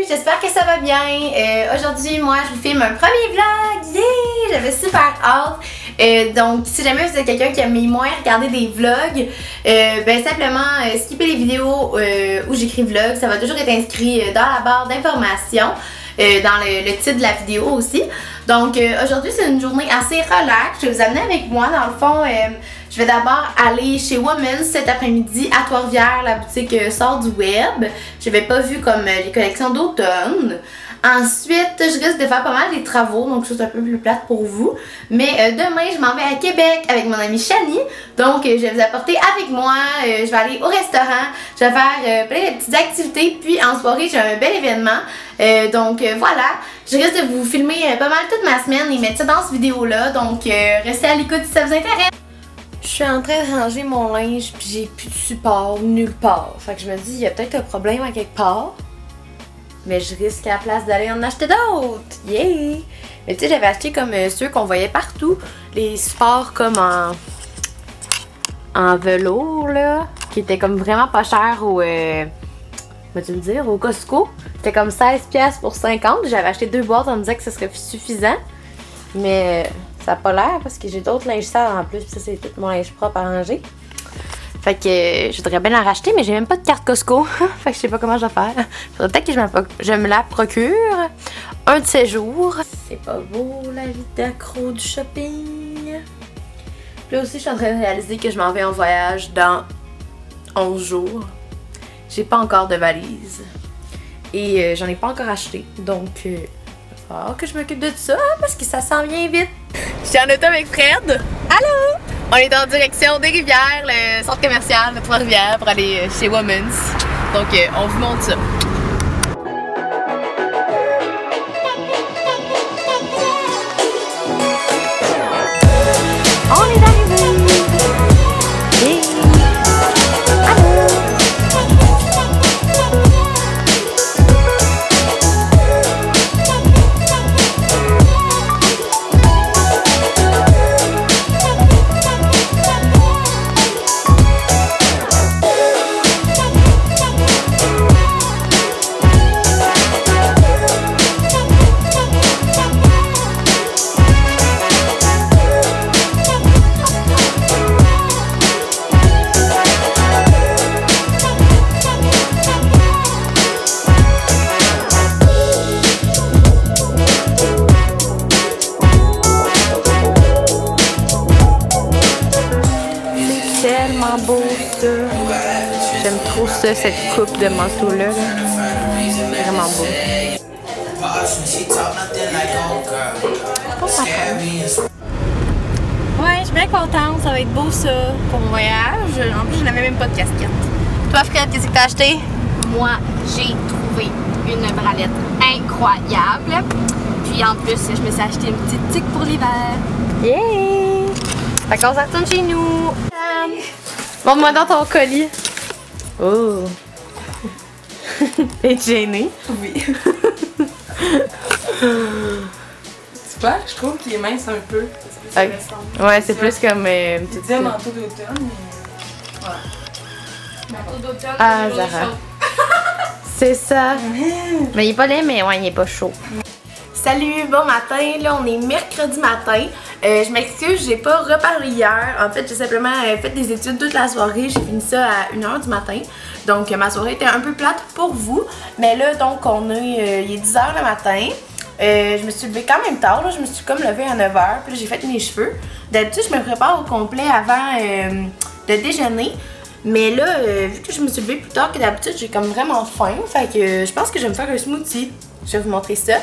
j'espère que ça va bien. Aujourd'hui, moi, je vous filme un premier vlog. Yeah! J'avais super hâte. Donc, si jamais vous êtes quelqu'un qui aime moins regarder des vlogs, ben simplement skipper les vidéos où j'écris vlog. Ça va toujours être inscrit dans la barre d'informations, dans le titre de la vidéo aussi. Donc, aujourd'hui, c'est une journée assez relax. Je vais vous amener avec moi. Dans le fond, je vais d'abord aller chez Women's cet après-midi à Trois-Rivières. La boutique sort du web. Je n'avais pas vu comme les collections d'automne. Ensuite, je risque de faire pas mal des travaux, donc je suis un peu plus plate pour vous. Mais demain, je m'en vais à Québec avec mon amie Shani. Donc, je vais vous apporter avec moi. Je vais aller au restaurant. Je vais faire plein de petites activités. Puis en soirée, j'ai un bel événement. Donc voilà, je risque de vous filmer pas mal toute ma semaine et mettre ça dans cette vidéo-là. Donc, restez à l'écoute si ça vous intéresse. Je suis en train de ranger mon linge puis j'ai plus de support nulle part. Fait que je me dis, il y a peut-être un problème à quelque part. Mais je risque à la place d'aller en acheter d'autres. Yeah! Mais tu sais, j'avais acheté comme ceux qu'on voyait partout. Les supports comme en velours, là. Qui étaient comme vraiment pas chers au... vas-tu me dire? Au Costco. C'était comme 16$ pour 50. J'avais acheté 2 boîtes en me disant que ce serait suffisant. Mais ça n'a pas l'air parce que j'ai d'autres linges sales en plus. Puis ça, c'est tout mon linge propre à ranger. Fait que je voudrais bien en racheter, mais j'ai même pas de carte Costco. Fait que je sais pas comment je vais faire. Faudrait peut-être que je me la procure un de ces jours. C'est pas beau la vie d'accro du shopping. Puis là aussi, je suis en train de réaliser que je m'en vais en voyage dans 11 jours. J'ai pas encore de valise. Et j'en ai pas encore acheté. Donc, il va falloir que je m'occupe de ça parce que ça s'en vient vite. Je suis en auto avec Fred. Allô? On est en direction des Rivières, le centre commercial de Trois-Rivières pour aller chez Women's. Donc, on vous montre ça. On est arrivé! Yeah. Allô! Tellement beau ça. J'aime trop ça, cette coupe de manteau là. Vraiment beau. Ouais, je suis bien contente, ça va être beau ça pour mon voyage. En plus, je n'avais même pas de casquette. Toi Fred, qu'est-ce que t'as acheté? Moi, j'ai trouvé une bralette incroyable. Puis en plus, je me suis acheté une petite tique pour l'hiver. Yeah! Fait qu'on se retourne chez nous. Montre-moi dans ton colis. Oh! T'es gênée? Oui. C'est pas, je trouve qu'il est mince un peu. Okay. Ouais, c'est plus comme une petite. C'est un manteau d'automne, mais. Voilà. Manteau d'automne. Ah, Zara. C'est ça. Mais il est pas laid, mais ouais, il est pas chaud. Salut, bon matin, là on est mercredi matin. Je m'excuse, j'ai pas reparlé hier. En fait, j'ai simplement fait des études toute la soirée. J'ai fini ça à 1h du matin. Donc ma soirée était un peu plate pour vous. Mais là, donc il est 10h le matin. Je me suis levée quand même tard, là. Je me suis comme levée à 9h. Puis là, j'ai fait mes cheveux. D'habitude, je me prépare au complet avant de déjeuner. Mais là, vu que je me suis levée plus tard que d'habitude, j'ai comme vraiment faim. Fait que je pense que je vais me faire un smoothie. Je vais vous montrer ça.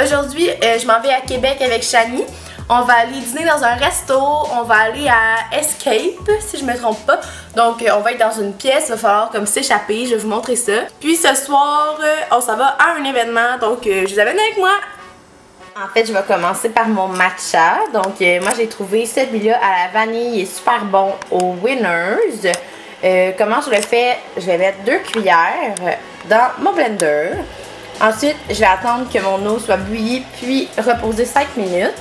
Aujourd'hui, je m'en vais à Québec avec Shani. On va aller dîner dans un resto. On va aller à Escape, si je me trompe pas. Donc, on va être dans une pièce. Il va falloir comme s'échapper. Je vais vous montrer ça. Puis ce soir, on s'en va à un événement. Donc, je vous amène avec moi. En fait, je vais commencer par mon matcha. Donc, moi, j'ai trouvé celui-là à la vanille. Il est super bon au Winners. Comment je le fais? Je vais mettre 2 cuillères dans mon blender. Ensuite, je vais attendre que mon eau soit bouillie, puis reposer 5 minutes.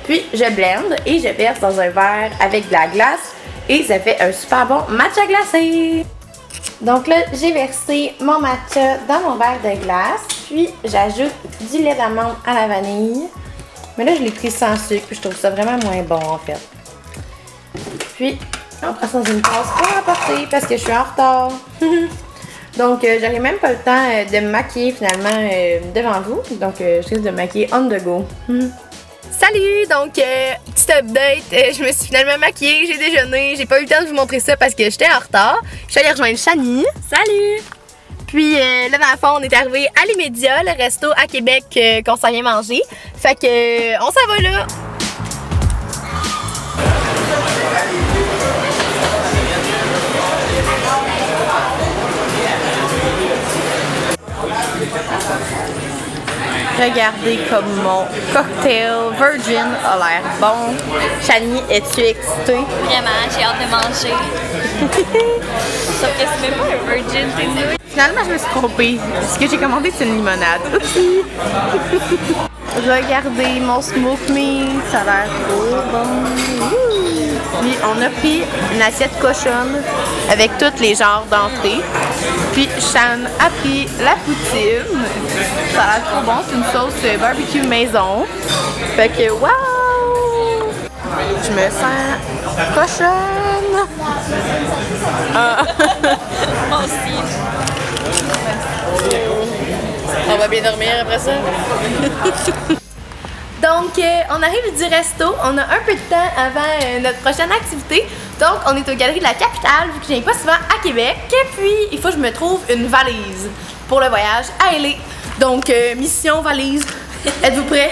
Puis, je blende et je verse dans un verre avec de la glace. Et ça fait un super bon matcha glacé. Donc là, j'ai versé mon matcha dans mon verre de glace. Puis j'ajoute du lait d'amande à la vanille. Mais là je l'ai pris sans sucre, puis je trouve ça vraiment moins bon en fait. Puis on prend ça dans une tasse pour apporter parce que je suis en retard. Donc j'aurais même pas le temps de me maquiller finalement devant vous. Donc je risque de me maquiller on the go. Salut! Donc, petit update, je me suis finalement maquillée, j'ai déjeuné, j'ai pas eu le temps de vous montrer ça parce que j'étais en retard. Je suis allée rejoindre Shani. Salut! Puis là, dans le fond, on est arrivé à l'Immédiat, le resto à Québec qu'on s'en vient manger. Fait que, on s'en va là! Regardez comme mon cocktail Virgin a l'air bon. Shani, es-tu excitée? Vraiment, j'ai hâte de manger. Sauf que c'est même pas un Virgin, t'es sûr? Finalement, je me suis trompée. Ce que j'ai commandé, c'est une limonade. Regardez mon smoke meat, ça a l'air trop bon. Puis on a pris une assiette cochonne avec tous les genres d'entrées. Puis Shan a pris la poutine. Ça a l'air trop bon, c'est une sauce barbecue maison. Fait que waouh! Je me sens cochonne. Ah. Moi aussi. On va bien dormir après ça. Donc, on arrive du resto. On a un peu de temps avant notre prochaine activité. Donc, on est aux Galeries de la Capitale, vu que je viens pas souvent à Québec. Puis, il faut que je me trouve une valise pour le voyage à LA. Donc, mission valise. Êtes-vous prêts?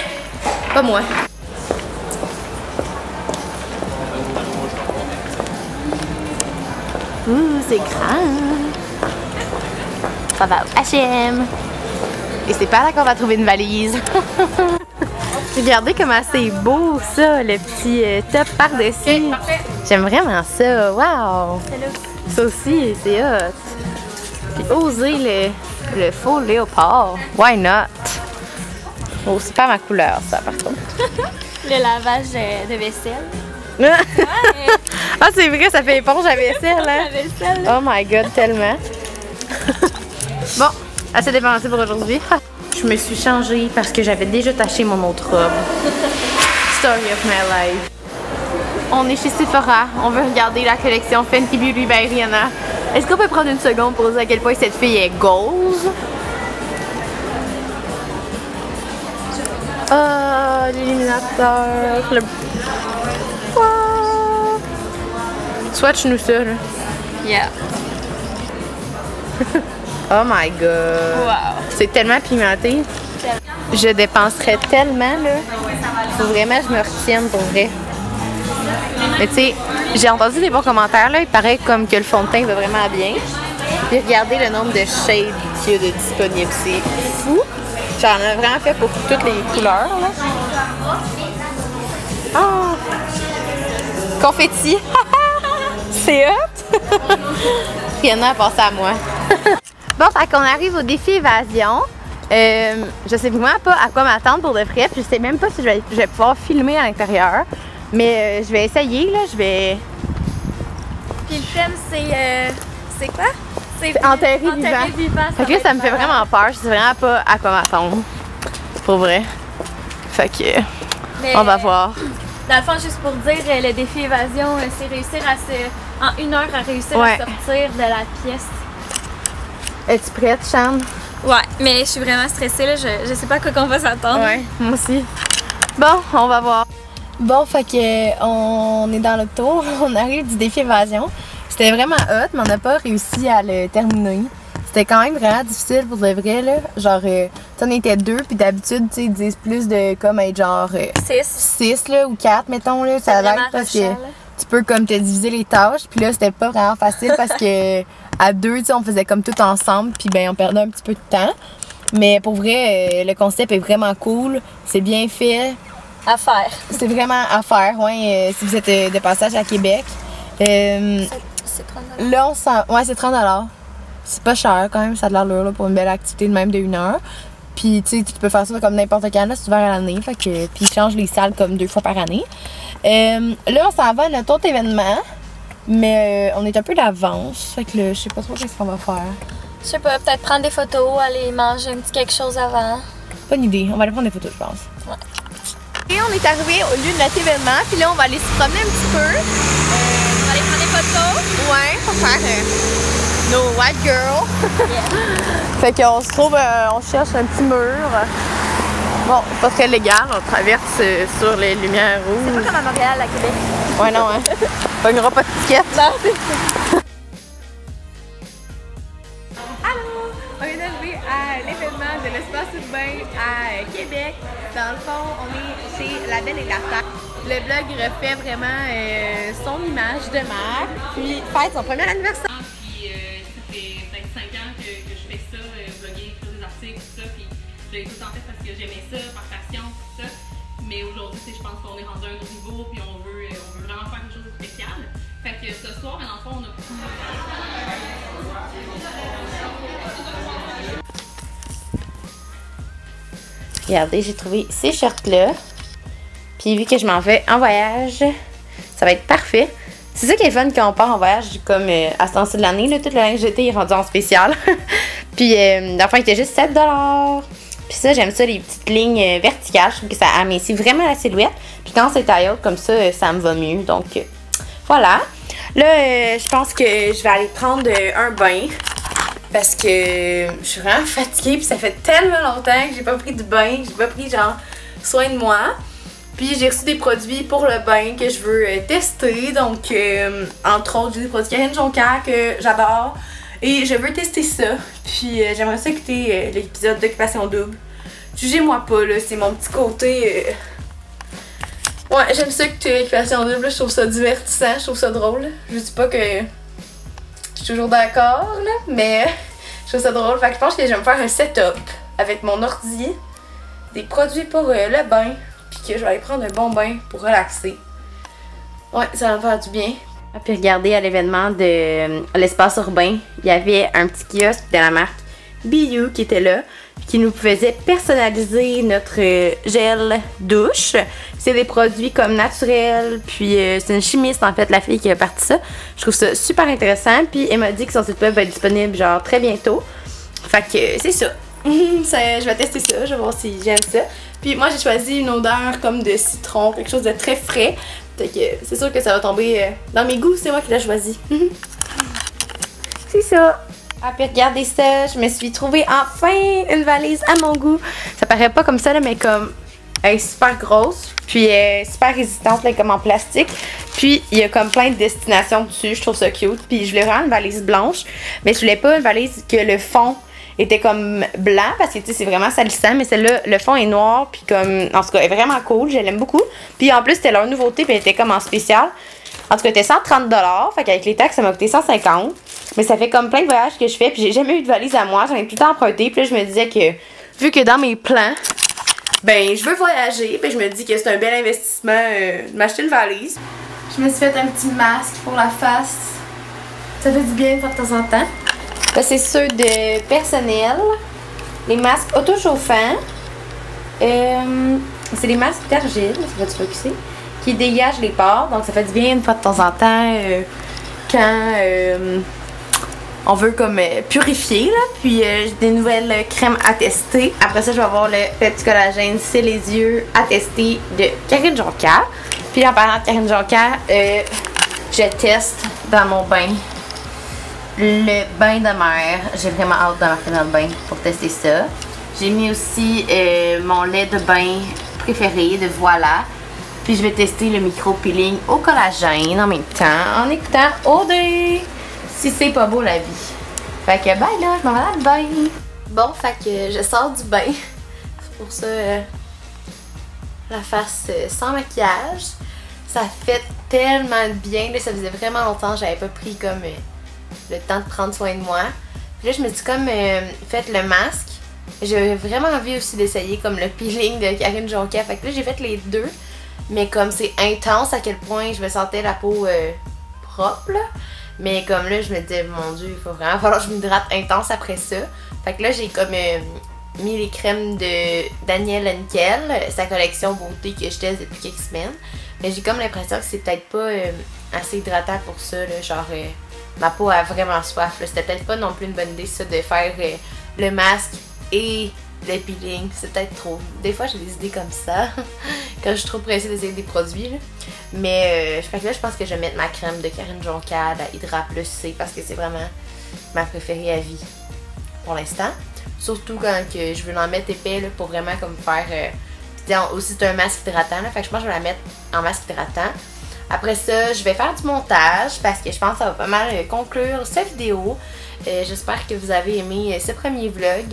Pas moi. Ouh, c'est grand. Ça va au H&M. Et c'est pas là qu'on va trouver une valise. Regardez comment c'est beau ça, le petit top par-dessus. J'aime vraiment ça. Wow! Ça aussi, c'est hot. Puis oser le faux léopard. Why not? Oh, c'est pas ma couleur ça par contre. Le lavage de vaisselle. Ouais. Ah, c'est vrai, ça fait éponge à vaisselle, hein? La vaisselle. Oh my god, tellement. Bon, assez dépensé pour aujourd'hui. Je me suis changée parce que j'avais déjà taché mon autre robe. Story of my life. On est chez Sephora. On veut regarder la collection Fenty Beauty by Rihanna. Est-ce qu'on peut prendre une seconde pour dire à quel point cette fille est goals? Ah, l'illuminateur. Le... Wow. Swatch-nous ça, là. Yeah. Oh my god. Wow. C'est tellement pimenté. Je dépenserais tellement, là. Faut vraiment que je me retienne pour vrai. Mais tu sais, j'ai entendu des bons commentaires, là. Il paraît comme que le fond de teint va vraiment bien. Puis regardez le nombre de shades qu'il y a de disponibles. C'est fou. J'en ai vraiment fait pour toutes les couleurs, là. Oh! Confetti! C'est hot! Rihanna a pensé à moi. Bon, fait qu'on arrive au défi évasion. Je sais vraiment pas à quoi m'attendre pour de vrai. Puis je sais même pas si je vais pouvoir filmer à l'intérieur. Mais je vais essayer, là. Je vais... Puis le thème, c'est quoi? C'est enterré vivant. Fait que là, ça me fait vraiment peur. Je sais vraiment pas à quoi m'attendre. Pour vrai. Fait que... Mais, on va voir. Dans le fond, juste pour dire, le défi évasion, c'est réussir à se... En 1 heure, à réussir à sortir de la pièce. Es-tu prête, Shan? Ouais, mais je suis vraiment stressée, là. Je sais pas à quoi qu'on va s'attendre. Ouais, moi aussi. Bon, on va voir. Bon, fait que on est dans l'auto. On arrive du défi évasion. C'était vraiment hot, mais on n'a pas réussi à le terminer. C'était quand même vraiment difficile pour de vrai, là. Genre, on était 2, puis d'habitude, tu sais, ils disent plus de comme être genre 6 là, ou 4, mettons, là. Ça a l'air parce que tu peux comme te diviser les tâches. Puis là, c'était pas vraiment facile parce que à 2, tu sais, on faisait comme tout ensemble, puis ben on perdait un petit peu de temps. Mais pour vrai, le concept est vraiment cool. C'est bien fait. À faire. C'est vraiment à faire, ouais, si vous êtes de passage à Québec. C'est 30 $. Là, on s'en... Ouais, c'est 30 $. C'est pas cher quand même, ça a de l'allure là, pour une belle activité de même de 1 heure. Puis tu sais, tu peux faire ça comme n'importe quand, là, c'est ouvert à l'année. Fait que... Puis ils changent les salles comme 2 fois par année. Là, on s'en va à notre autre événement. Mais on est un peu d'avance. Fait que là, je sais pas trop qu'est-ce qu'on va faire. Je sais pas, peut-être prendre des photos, aller manger un petit quelque chose avant. Bonne idée, on va aller prendre des photos, je pense. Ouais. Et on est arrivé au lieu de notre événement, puis là on va aller se promener un petit peu. On va aller prendre des photos. Ouais, pour faire nos white girls. Fait qu'on se trouve, on cherche un petit mur. Bon, c'est pas très légal, on traverse sur les lumières rouges. C'est pas comme à Montréal, à Québec. Ouais, non, hein. Pognera pas de ticket. Non, Allô! On est arrivé à l'événement de l'espace urbain à Québec. Dans le fond, on est chez La Belle et la Terre. Le blog refait vraiment son image de marque, puis fête son premier anniversaire. Puis ça fait peut-être 5 ans que je fais ça, bloguer, écrire des articles, tout ça. Puis je l'ai tout le temps fait parce que j'aimais ça, par passion, tout ça. Mais aujourd'hui, je pense qu'on est rendu à un autre niveau, puis on veut vraiment faire quelque chose de spécial. Fait que ce soir, dans le fond, on a pu... Regardez, j'ai trouvé ces shirts-là. Puis vu que je m'en vais en voyage, ça va être parfait. C'est ça qui est fun quand on part en voyage, comme à ce temps-ci de l'année. Toute la linge d'été est rendue en spécial. Puis l'enfant il était juste 7 $. Puis ça, j'aime ça, les petites lignes verticales. Je trouve que ça amincit vraiment la silhouette. Puis quand c'est taille haute comme ça, ça me va mieux. Donc voilà. Là, je pense que je vais aller prendre un bain. Parce que je suis vraiment fatiguée, puis ça fait tellement longtemps que j'ai pas pris de bain, j'ai pas pris genre soin de moi. Puis j'ai reçu des produits pour le bain que je veux tester, donc entre autres j'ai des produits Karine Jonquière que j'adore et je veux tester ça. Puis j'aimerais ça écouter l'épisode d'Occupation Double. Jugez-moi pas là, c'est mon petit côté... Ouais, j'aime ça écouter l'Occupation Double, là, je trouve ça divertissant, je trouve ça drôle. Je dis pas que... Je suis toujours d'accord, là, mais je trouve ça drôle. Fait que je pense que je vais me faire un setup avec mon ordi, des produits pour le bain, puis que je vais aller prendre un bon bain pour relaxer. Ouais, ça va me faire du bien. Ah, puis regardez, à l'événement de l'espace urbain, il y avait un petit kiosque de la marque BU qui était là, qui nous faisait personnaliser notre gel douche. C'est des produits comme naturels, puis c'est une chimiste en fait, la fille qui a parti ça. Je trouve ça super intéressant, puis elle m'a dit que son site web va être disponible genre très bientôt. Fait que c'est ça. Je vais tester ça, je vais voir si j'aime ça. Puis moi j'ai choisi une odeur comme de citron, quelque chose de très frais. Fait que c'est sûr que ça va tomber dans mes goûts, c'est moi qui l'ai choisi. C'est ça. Ah, puis regardez ça, je me suis trouvé enfin une valise à mon goût. Ça paraît pas comme ça, là, mais comme elle est super grosse, puis super résistante, là, comme en plastique. Puis il y a comme plein de destinations dessus, je trouve ça cute. Puis je voulais vraiment une valise blanche, mais je voulais pas une valise que le fond était comme blanc, parce que tu sais, c'est vraiment salissant, mais celle-là, le fond est noir, puis comme, en tout cas, elle est vraiment cool, je l'aime beaucoup. Puis en plus, c'était leur nouveauté, puis elle était comme en spécial. En tout cas, elle était 130 $, fait qu'avec les taxes, ça m'a coûté 150 $. Mais ça fait comme plein de voyages que je fais, puis j'ai jamais eu de valise à moi, j'en ai tout le temps emprunté. Puis là, je me disais que, vu que dans mes plans, ben, je veux voyager, puis je me dis que c'est un bel investissement de m'acheter une valise. Je me suis fait un petit masque pour la face. Ça fait du bien de temps en temps. Là, c'est ceux de personnel. Les masques auto-chauffants. C'est des masques d'argile, ça va te focuser, qui dégagent les pores. Donc, ça fait du bien une fois de temps en temps quand on veut comme purifier. Là. Puis, j'ai des nouvelles crèmes à tester. Après ça, je vais avoir le petit collagène C'est les yeux à tester de Karine Jonquière. Puis, en parlant de Karine Jonquière, je teste dans mon bain le bain de mer. J'ai vraiment hâte d'embarquer dans le bain pour tester ça. J'ai mis aussi mon lait de bain préféré de Voilà. Puis je vais tester le micro-peeling au collagène en même temps en écoutant OD. Si c'est pas beau la vie. Fait que bye là, je m'en vais dans le bain. Bon, fait que je sors du bain. C'est pour ça la face sans maquillage. Ça fait tellement de bien. Là, ça faisait vraiment longtemps que j'avais pas pris comme le temps de prendre soin de moi. Puis là, je me suis comme fait le masque. J'ai vraiment envie aussi d'essayer comme le peeling de Karine Jonquière. Fait que là, j'ai fait les deux. Mais comme c'est intense à quel point je me sentais la peau propre là. Mais comme là, je me disais, mon Dieu, il faut vraiment falloir que je m'hydrate intense après ça. Fait que là, j'ai comme mis les crèmes de Daniel Henkel, sa collection beauté que je teste depuis quelques semaines. Mais j'ai comme l'impression que c'est peut-être pas assez hydratant pour ça, là, genre ma peau a vraiment soif. C'était peut-être pas non plus une bonne idée ça de faire le masque et le peeling, c'est peut-être trop. Des fois j'ai des idées comme ça quand je suis trop pressée d'essayer des produits là. Mais fait que là je pense que je vais mettre ma crème de Karine Jonca, la Hydra Plus C, parce que c'est vraiment ma préférée à vie pour l'instant. Surtout quand que je veux en mettre épais là, pour vraiment comme faire aussi c'est un masque hydratant là, fait que je pense que je vais la mettre en masque hydratant. Après ça, je vais faire du montage parce que je pense que ça va pas mal conclure cette vidéo. J'espère que vous avez aimé ce premier vlog.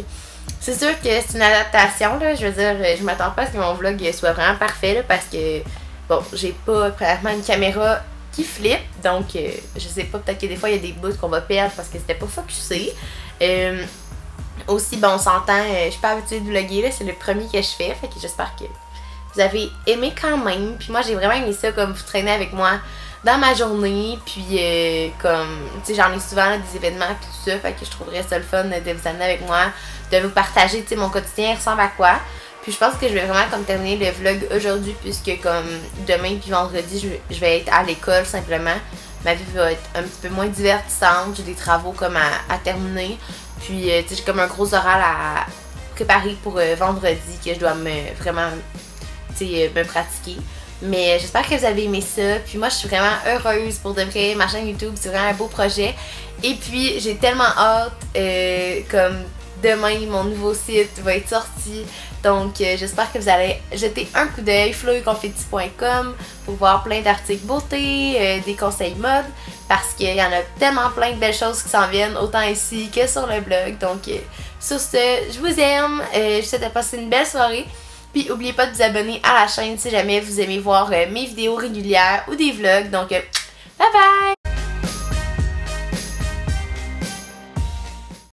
C'est sûr que c'est une adaptation, là. Je veux dire, je m'attends pas à ce que mon vlog soit vraiment parfait là, parce que, bon, j'ai pas premièrement une caméra qui flippe. Donc, je sais pas, peut-être que des fois il y a des bouts qu'on va perdre parce que c'était pas focusé. Aussi, bon, on s'entend, je suis pas habituée de vlogger, là. C'est le premier que je fais. Fait que j'espère que vous avez aimé quand même. Puis moi, j'ai vraiment aimé ça, comme vous traînez avec moi dans ma journée. Puis comme, tu sais, j'en ai souvent là, des événements puis tout ça. Fait que je trouverais ça le fun de vous amener avec moi, de vous partager, tu sais, mon quotidien ressemble à quoi. Puis je pense que je vais vraiment comme terminer le vlog aujourd'hui, puisque comme demain puis vendredi, je vais être à l'école simplement. Ma vie va être un petit peu moins divertissante. J'ai des travaux comme à terminer. Puis tu sais, j'ai comme un gros oral à préparer pour vendredi que je dois vraiment me pratiquer. Mais j'espère que vous avez aimé ça. Puis moi je suis vraiment heureuse pour de vrai. Ma chaîne YouTube c'est vraiment un beau projet. Et puis j'ai tellement hâte comme demain mon nouveau site va être sorti. Donc j'espère que vous allez jeter un coup d'œil floeconfetti.com pour voir plein d'articles beauté, des conseils mode. Parce qu'il y en a tellement plein de belles choses qui s'en viennent autant ici que sur le blog. Donc sur ce, je vous aime. Je vous souhaite de passer une belle soirée. Puis n'oubliez pas de vous abonner à la chaîne si jamais vous aimez voir mes vidéos régulières ou des vlogs. Donc bye bye!